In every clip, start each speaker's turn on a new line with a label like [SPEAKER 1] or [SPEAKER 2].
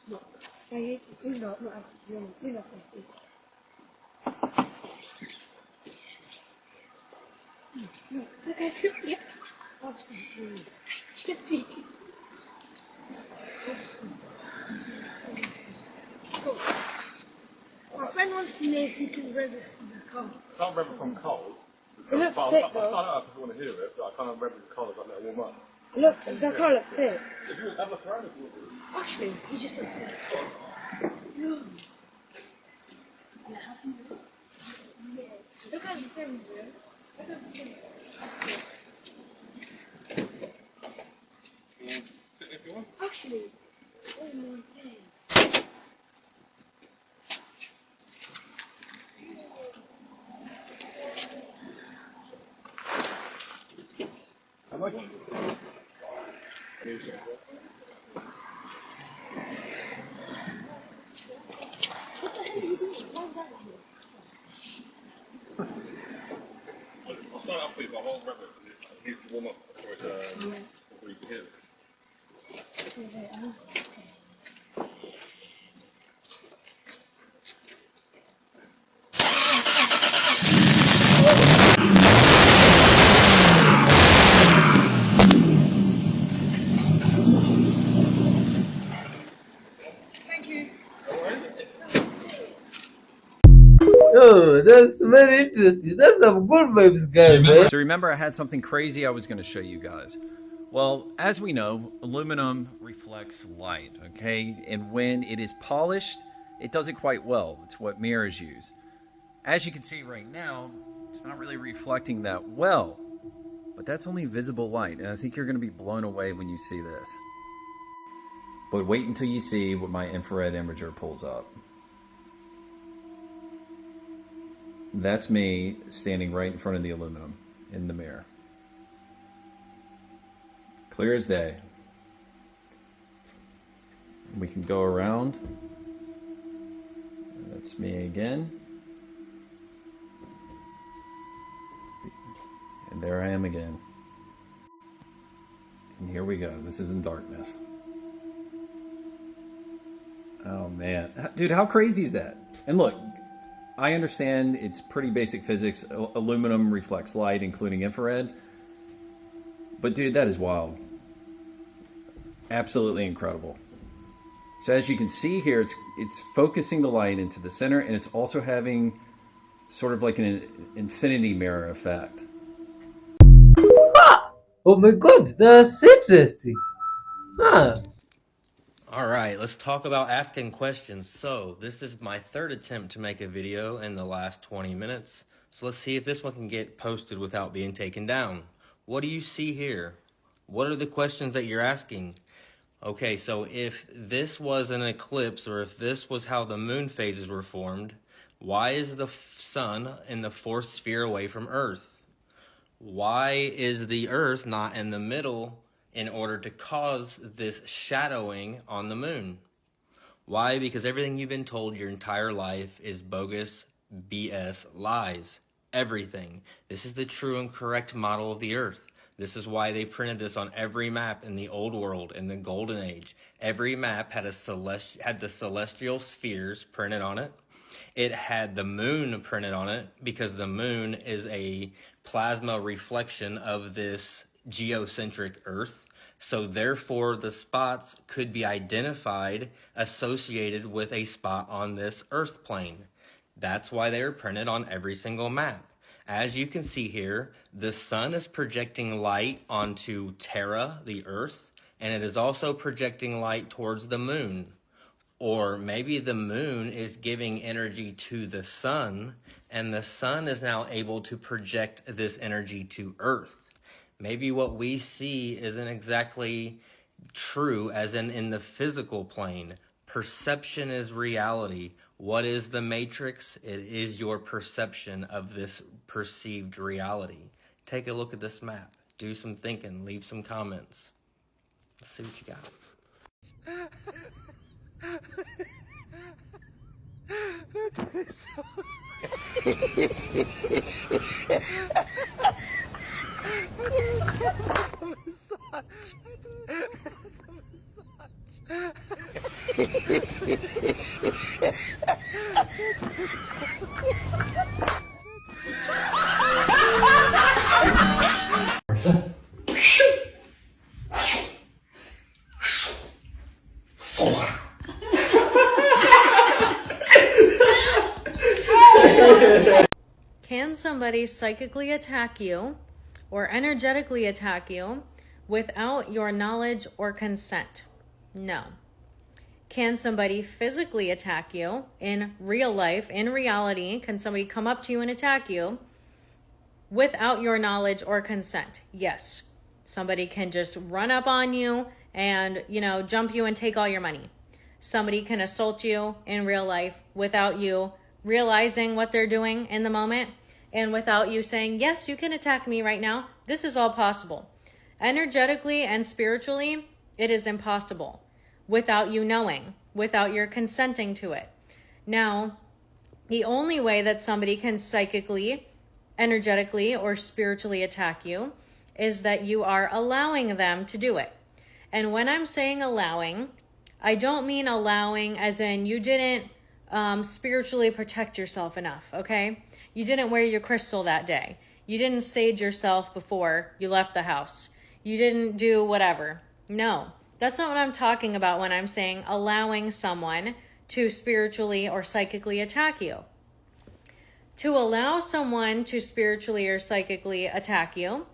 [SPEAKER 1] No. Uno así, uno así. No, look at it. Yeah. Watch me. Just speak. Cool. My friend wants to know if you can rev this in the car.
[SPEAKER 2] I can't rev it from cold.
[SPEAKER 1] It looks sick,
[SPEAKER 2] I'll
[SPEAKER 1] though.
[SPEAKER 2] start it up if you want to hear it, but I can't rev it in the car, I've got to let it warm up.
[SPEAKER 1] Look, the car looks sick.
[SPEAKER 2] If you have a look around, if you want to.
[SPEAKER 1] Actually, he's just obsessed. No. Look at the sim, bro. Look at the sim.
[SPEAKER 2] If you want.
[SPEAKER 1] Actually, oh my days.
[SPEAKER 2] I like it.
[SPEAKER 1] What the hell are you doing? Why is that here?
[SPEAKER 2] I'll start it up for you, but I won't rev it because it needs to warm up before you can hear it.
[SPEAKER 1] Okay, I'm sorry. Thank you.
[SPEAKER 3] Oh, that's very interesting. That's some good vibes, guy, man.
[SPEAKER 4] So remember I had something crazy I was going to show you guys. Well, as we know, aluminum reflects light, okay? And when it is polished, it does it quite well. It's what mirrors use. As you can see right now, it's not really reflecting that well, but that's only visible light, and I think you're going to be blown away when you see this. But wait until you see what my infrared imager pulls up. That's me standing right in front of the aluminum in the mirror. Clear as day. We can go around. That's me again. And there I am again. And here we go. This is in darkness. Oh man. Dude, how crazy is that? And look, I understand it's pretty basic physics. Aluminum reflects light, including infrared. But dude, that is wild. Absolutely incredible. So as you can see here, it's focusing the light into the center, and it's also having sort of like an infinity mirror effect.
[SPEAKER 3] Ah! Oh my god, that's interesting. Huh.
[SPEAKER 5] Alright, let's talk about asking questions. So, this is my third attempt to make a video in the last 20 minutes. So let's see if this one can get posted without being taken down. What do you see here? What are the questions that you're asking? Okay, so if this was an eclipse, or if this was how the moon phases were formed, why is the sun in the fourth sphere away from Earth? Why is the Earth not in the middle in order to cause this shadowing on the moon? Why? Because everything you've been told your entire life is bogus, BS, lies. Everything. This is the true and correct model of the Earth. This is why they printed this on every map in the old world, in the golden age. Every map had the celestial spheres printed on it. It had the moon printed on it because the moon is a plasma reflection of this geocentric Earth. So therefore, the spots could be identified associated with a spot on this Earth plane. That's why they are printed on every single map. As you can see here, the sun is projecting light onto Terra, the Earth, and it is also projecting light towards the moon. Or maybe the moon is giving energy to the sun, and the sun is now able to project this energy to Earth. Maybe what we see isn't exactly true as in the physical plane. Perception is reality. What is the matrix? It is your perception of this perceived reality. Take a look at this map. Do some thinking. Leave some comments. Let's see what you got. Massage.
[SPEAKER 6] Can somebody psychically attack you or energetically attack you without your knowledge or consent? No. Can somebody physically attack you in real life, in reality? Can somebody come up to you and attack you without your knowledge or consent? Yes. Somebody can just run up on you and, jump you and take all your money. Somebody can assault you in real life without you realizing what they're doing in the moment and without you saying, yes, you can attack me right now. This is all possible. Energetically and spiritually, it is impossible without you knowing, without your consenting to it. Now, the only way that somebody can psychically, energetically, or spiritually attack you is that you are allowing them to do it. And when I'm saying allowing, I don't mean allowing as in you didn't spiritually protect yourself enough, okay? You didn't wear your crystal that day. You didn't sage yourself before you left the house. You didn't do whatever. No, that's not what I'm talking about when I'm saying allowing someone to spiritually or psychically attack you. To allow someone to spiritually or psychically attack you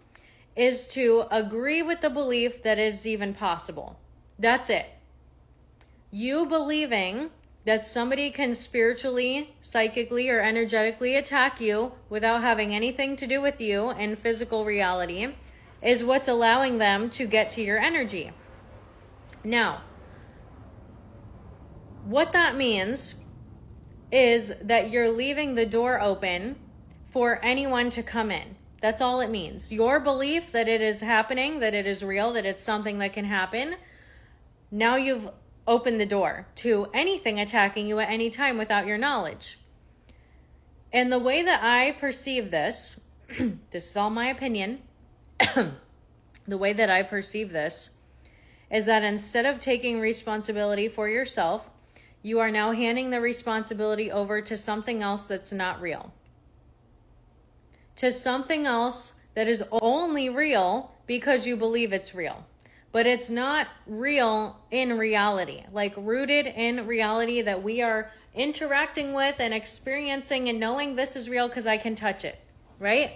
[SPEAKER 6] is to agree with the belief that it is even possible. That's it. You believing that somebody can spiritually, psychically, or energetically attack you without having anything to do with you in physical reality is what's allowing them to get to your energy. Now, what that means is that you're leaving the door open for anyone to come in. That's all it means. Your belief that it is happening, that it is real, that it's something that can happen, now you've opened the door to anything attacking you at any time without your knowledge. And the way that I perceive this, this is all my opinion, the way that I perceive this is that instead of taking responsibility for yourself, you are now handing the responsibility over to something else that's not real. To something else that is only real because you believe it's real. But it's not real in reality, like rooted in reality that we are interacting with and experiencing and knowing this is real because I can touch it, right?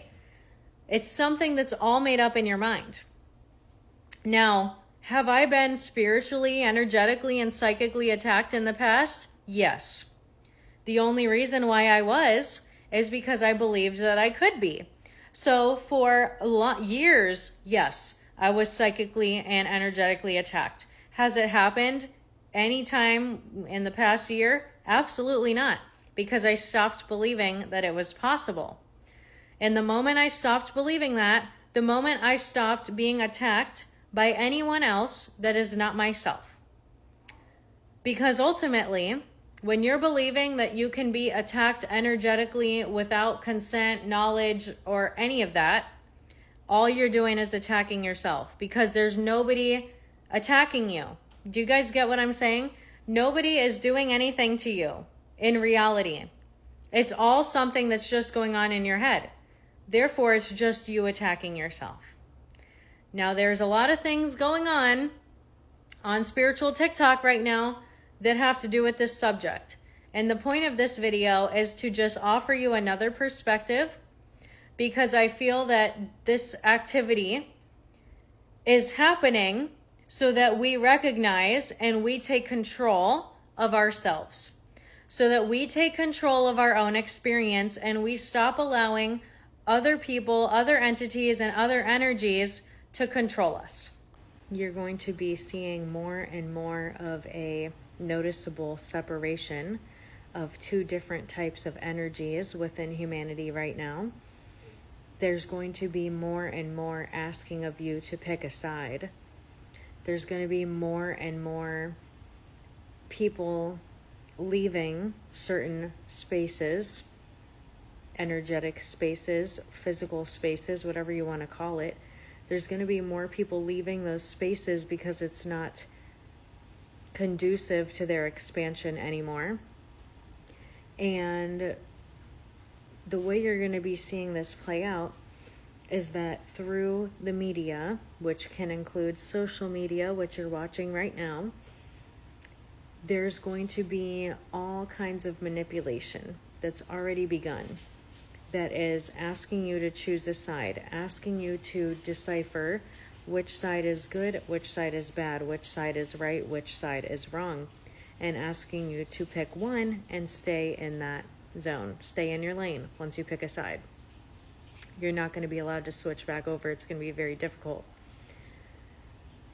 [SPEAKER 6] It's something that's all made up in your mind. Now, have I been spiritually, energetically, and psychically attacked in the past? Yes. The only reason why I was is because I believed that I could be. So for years, yes, I was psychically and energetically attacked. Has it happened any time in the past year? Absolutely not, because I stopped believing that it was possible. And the moment I stopped believing that, the moment I stopped being attacked by anyone else that is not myself. Because ultimately, when you're believing that you can be attacked energetically without consent, knowledge, or any of that, all you're doing is attacking yourself because there's nobody attacking you. Do you guys get what I'm saying? Nobody is doing anything to you in reality. It's all something that's just going on in your head. Therefore, it's just you attacking yourself. Now, there's a lot of things going on spiritual TikTok right now that have to do with this subject. And the point of this video is to just offer you another perspective, because I feel that this activity is happening so that we recognize and we take control of ourselves, so that we take control of our own experience and we stop allowing other people, other entities, and other energies to control us. You're going to be seeing more and more of a noticeable separation of two different types of energies within humanity right now. There's going to be more and more asking of you to pick a side. There's going to be more and more people leaving certain spaces, energetic spaces, physical spaces, whatever you want to call it. There's going to be more people leaving those spaces because it's not conducive to their expansion anymore. And the way you're going to be seeing this play out is that through the media, which can include social media, which you're watching right now, there's going to be all kinds of manipulation that's already begun, that is asking you to choose a side, asking you to decipher which side is good, which side is bad, which side is right, which side is wrong, and asking you to pick one and stay in that zone, stay in your lane once you pick a side. You're not going to be allowed to switch back over. It's going to be very difficult.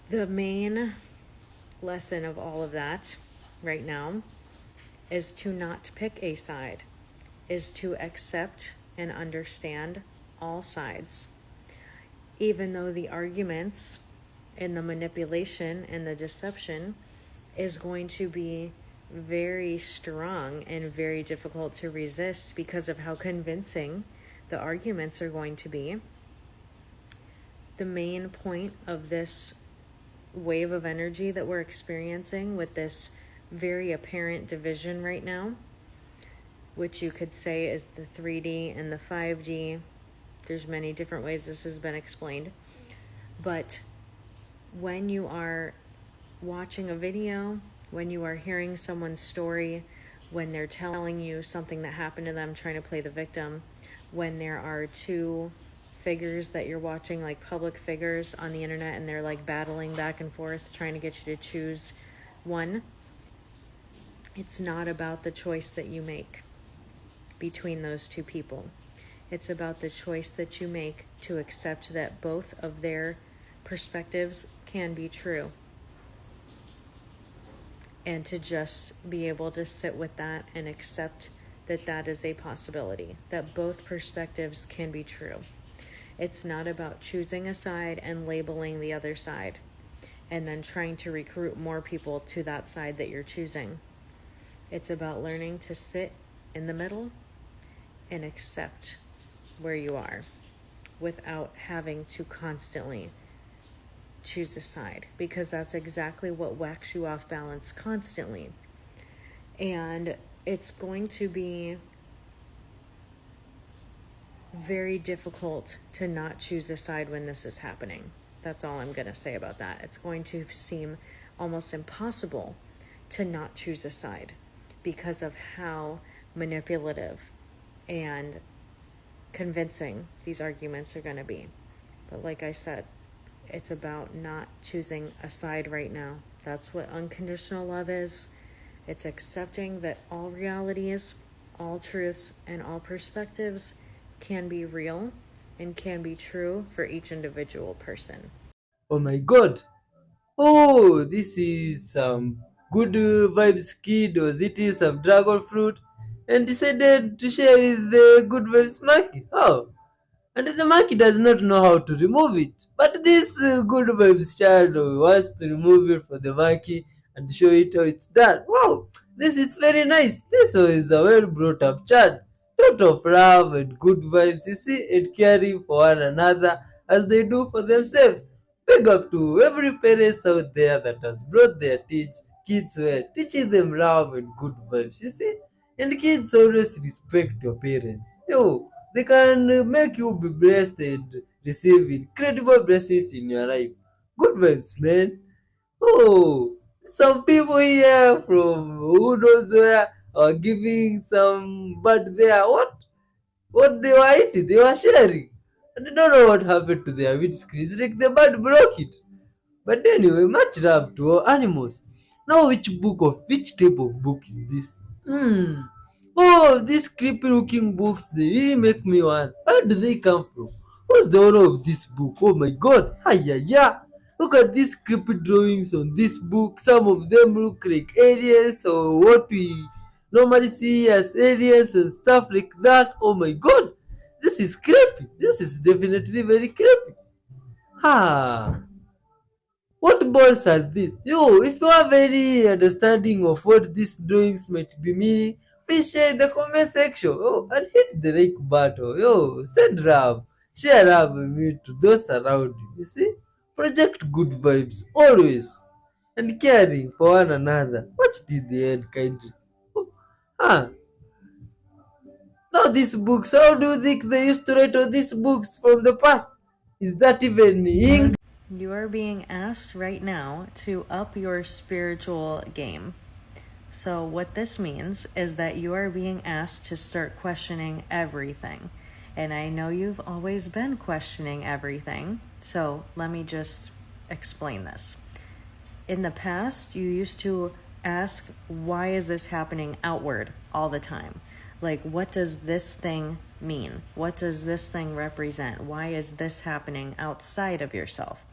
[SPEAKER 6] The main lesson of all of that right now is to not pick a side, is to accept and understand all sides. Even though the arguments and the manipulation and the deception is going to be very strong and very difficult to resist because of how convincing the arguments are going to be. The main point of this wave of energy that we're experiencing with this very apparent division right now, which you could say is the 3D and the 5D. There's many different ways this has been explained. But when you are watching a video, when you are hearing someone's story, when they're telling you something that happened to them, trying to play the victim, when there are two figures that you're watching, like public figures on the internet, and they're like battling back and forth, trying to get you to choose one, it's not about the choice that you make between those two people. It's about the choice that you make to accept that both of their perspectives can be true. And to just be able to sit with that and accept that that is a possibility, that both perspectives can be true. It's not about choosing a side and labeling the other side and then trying to recruit more people to that side that you're choosing. It's about learning to sit in the middle and accept where you are without having to constantly choose a side, because that's exactly what whacks you off balance constantly. And it's going to be very difficult to not choose a side when this is happening. That's all I'm going to say about that. It's going to seem almost impossible to not choose a side because of how manipulative and convincing these arguments are going to be. But like I said, it's about not choosing a side right now. That's what unconditional love is. It's accepting that all realities, all truths, and all perspectives can be real and can be true for each individual person.
[SPEAKER 3] Oh my god. Oh, this is some good vibes kid was eating some dragon fruit and decided to share with the good vibes monkey. Oh, and the monkey does not know how to remove it. But this good vibes child wants to remove it for the monkey and show it how it's done. Wow, this is very nice. This is a well brought up child. Lot of love and good vibes, you see, and caring for one another as they do for themselves. Big up to every parents out there that has brought their kids well, teaching them love and good vibes, you see. And kids always respect your parents. Yo, they can make you be blessed and receive incredible blessings in your life. Good vibes, man. Oh, some people here from who knows where are giving some bad there. What they were eating? They were sharing. And I don't know what happened to their windscreen. It's like the bird broke it. But anyway, much love to all animals. Now, which type of book is this? Oh, these creepy looking books, they really make me want. Where do they come from? Who's the owner of this book? Oh my god. Hiya. Look at these creepy drawings on this book. Some of them look like aliens or what we normally see as aliens and stuff like that. Oh my god. This is creepy. This is definitely very creepy. Ha. What balls are these? Yo, if you have any understanding of what these drawings might be meaning, please share in the comment section. Oh, and hit the like button. Yo, send love. Share love with me to those around you. You see? Project good vibes always. and caring for one another. Watch till the end, kindly. Oh, ah, now these books, how do you think they used to write all these books from the past? Is that even ink?
[SPEAKER 6] You are being asked right now to up your spiritual game. So, what this means is that you are being asked to start questioning everything. And I know you've always been questioning everything. So, let me just explain this. In the past, you used to ask, why is this happening outward all the time? Like, what does this thing mean? What does this thing represent? Why is this happening outside of yourself?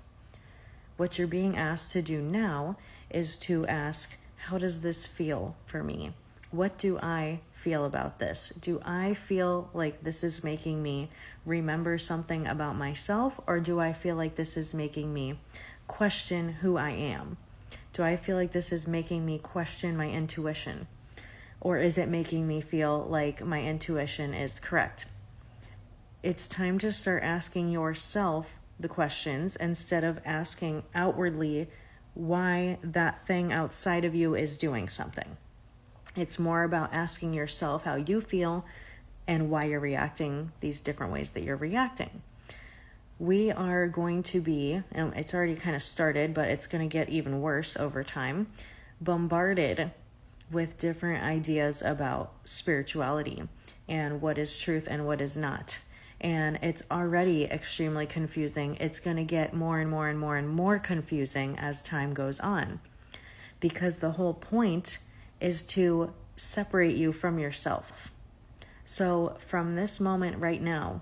[SPEAKER 6] What you're being asked to do now is to ask, how does this feel for me? What do I feel about this? Do I feel like this is making me remember something about myself, or do I feel like this is making me question who I am? Do I feel like this is making me question my intuition? Or is it making me feel like my intuition is correct? It's time to start asking yourself the questions instead of asking outwardly why that thing outside of you is doing something. It's more about asking yourself how you feel and why you're reacting these different ways that you're reacting. We are going to be, and it's already kind of started, but it's going to get even worse over time, bombarded with different ideas about spirituality and what is truth and what is not. And it's already extremely confusing. It's going to get more and more and more and more confusing as time goes on, because the whole point is to separate you from yourself. So from this moment right now,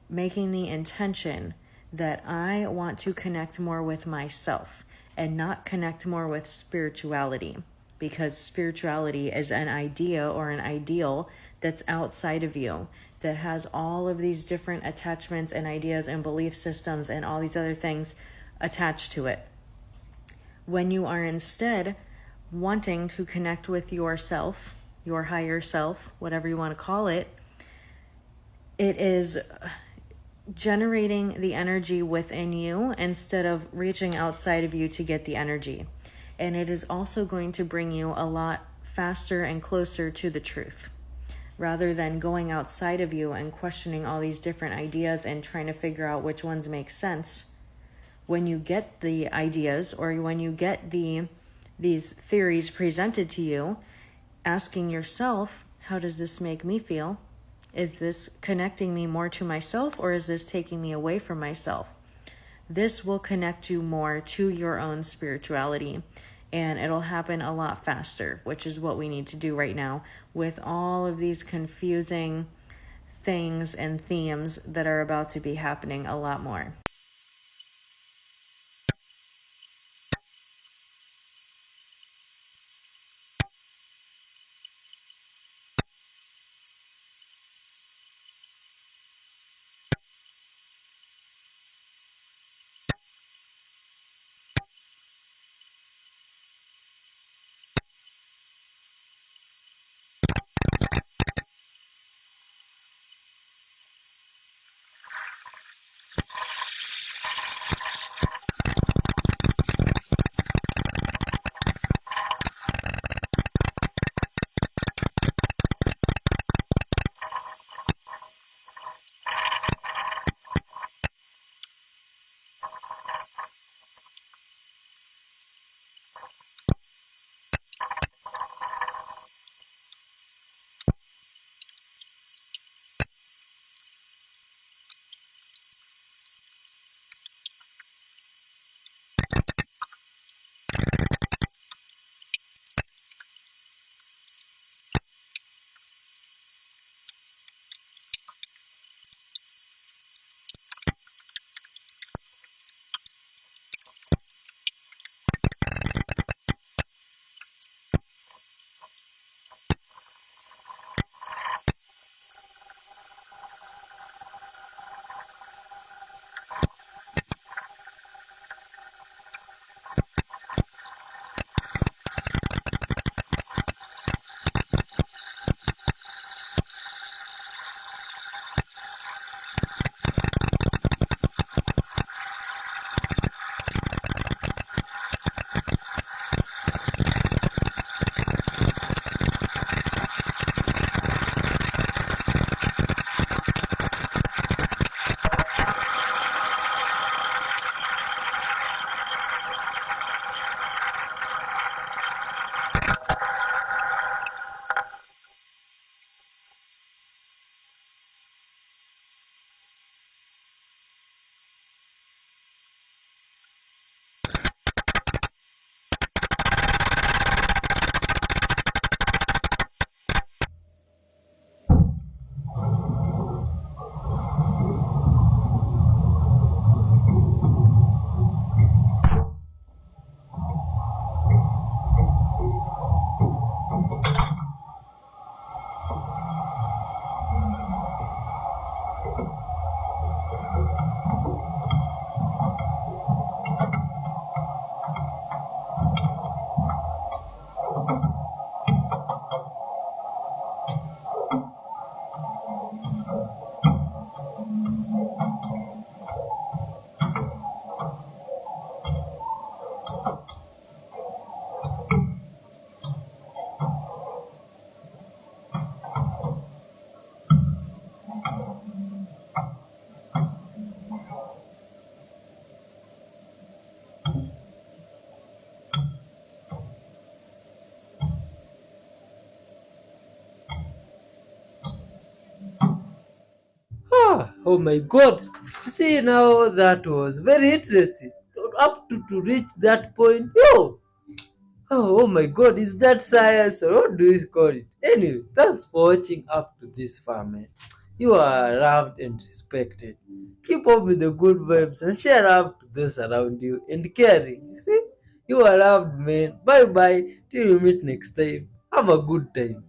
[SPEAKER 6] making the intention that I want to connect more with myself and not connect more with spirituality, because spirituality is an idea or an ideal that's outside of you, that has all of these different attachments and ideas and belief systems and all these other things attached to it. When you are instead wanting to connect with yourself, your higher self, whatever you want to call it, it is generating the energy within you instead of reaching outside of you to get the energy. And it is also going to bring you a lot faster and closer to the truth, rather than going outside of you and questioning all these different ideas and trying to figure out which ones make sense. When you get the ideas, or when you get these theories presented to you, asking yourself, how does this make me feel? Is this connecting me more to myself, or is this taking me away from myself? This will connect you more to your own spirituality, and it'll happen a lot faster, which is what we need to do right now with all of these confusing things and themes that are about to be happening a lot more.
[SPEAKER 3] Oh my god. See, now that was very interesting. Up to reach that point. Oh my god, is that science or what do you call it? Anyway, thanks for watching up to this far, man. You are loved and respected. Keep up with the good vibes and share love to those around you and caring. You see, you are loved, man. Bye bye. Till we meet next time. Have a good time.